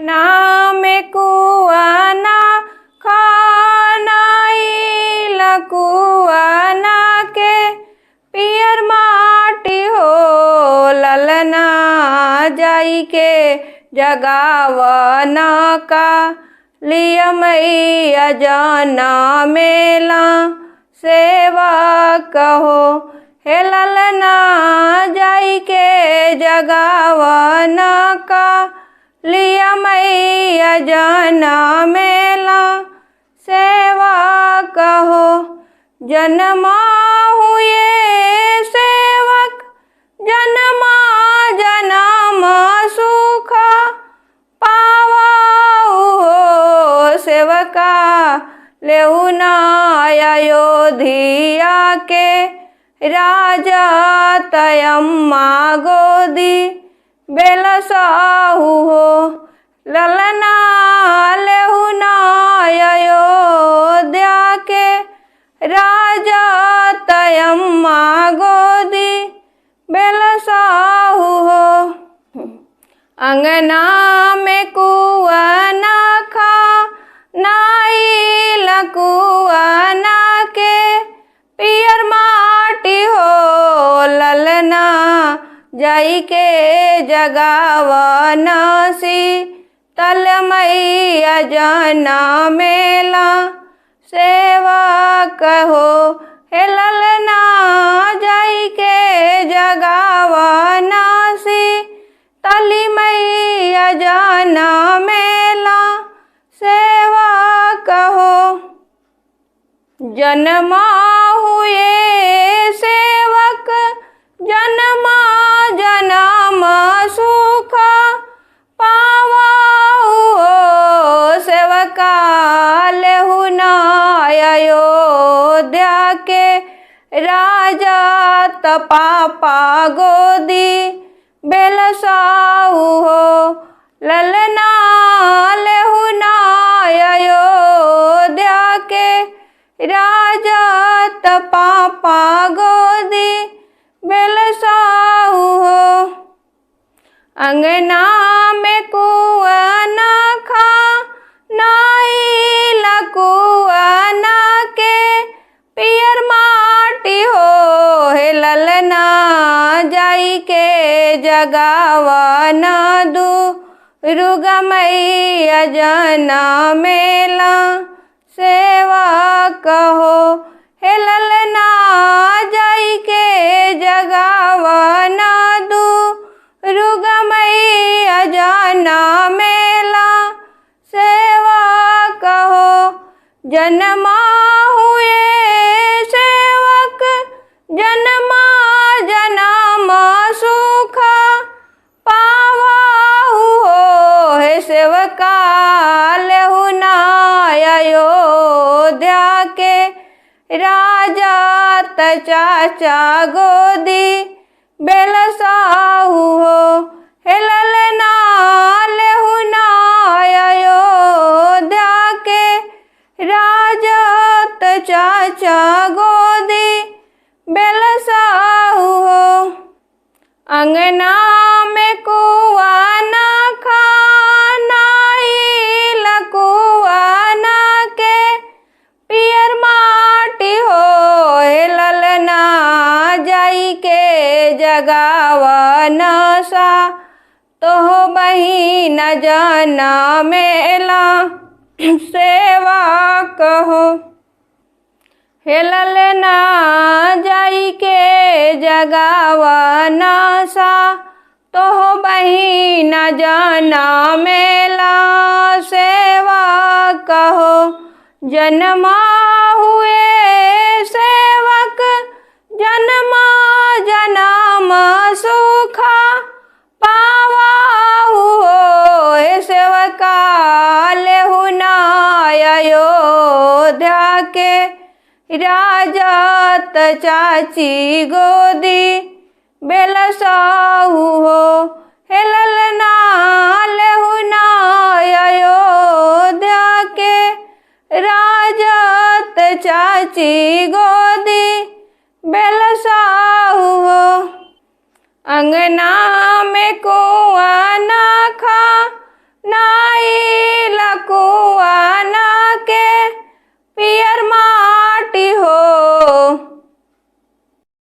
नाम कुआना खानाई लकुआना के पियर माटी हो ललना जाई के जगावना का लिया मैया जाना मेला सेवा कहो हे ललना जाई के जगावना का लिया मैया जाना मेला सेवा कहो जन्मा हुए सेवक जन्मा जन्म सुख पावा हो सेवका लेहुना अयोध्या के राजा तयम्मा गोदी बेलसाहु हो ललना लेहुना अयोध्या के राजा तयम्मा गोदी बेलसाहु हो अंगना में कुआना खा नाई लकुआना के पियर माटी हो ललना जाई के जगावना सी तल मैया जाना मेला सेवा कहो हे ललना जाई के जगावना सी तली मैया जाना मेला सेवा कहो जन्मा हुए सेवक जन्मा जन्म सुख पावा हो सेवका लेहुना अयोध्या के राजा तपापा गोदी बेलसाहु हो ललना लेहुना अयोध्या के राजा तपापा गोदी बेलसाहु हो अंगना में कुआना खा नाई लकुआना के पियर माटी हो हे ललना जाई के जगावना दुर्गा मैया जाना मेला सेवा कहो हे ललना जाई के जगावना दुर्गा मैया जाना मेला सेवा कहो जन्मा हुए सेवक जन्मा जन्म सुख पावा हो हे सेवका लेहुना अयोध्या के राजा चाचा गोदी बेलसाहु हो हे ललना लेहुना अयोध्या के राजा चाचा गोदी बेलसाहु हो अंगना में कुआना खा नाई लकुआना के पियर माटी हो हे ललना जाई के जगावना सा तो बहिन जाना मेला सेवा कहो हे ललना जाई के जगावना सा तो बहिन जाना मेला सेवा कहो जन्मा हुए सेवक जन्मा जन्म सुख पावा हो हे सेवका लेहुना अयोध्या के राजा चाची गोदी बेलसाहु हो हे ललना लेहुना अयोध्या के राजा चाची गोदी बेलसाहु हो अंगना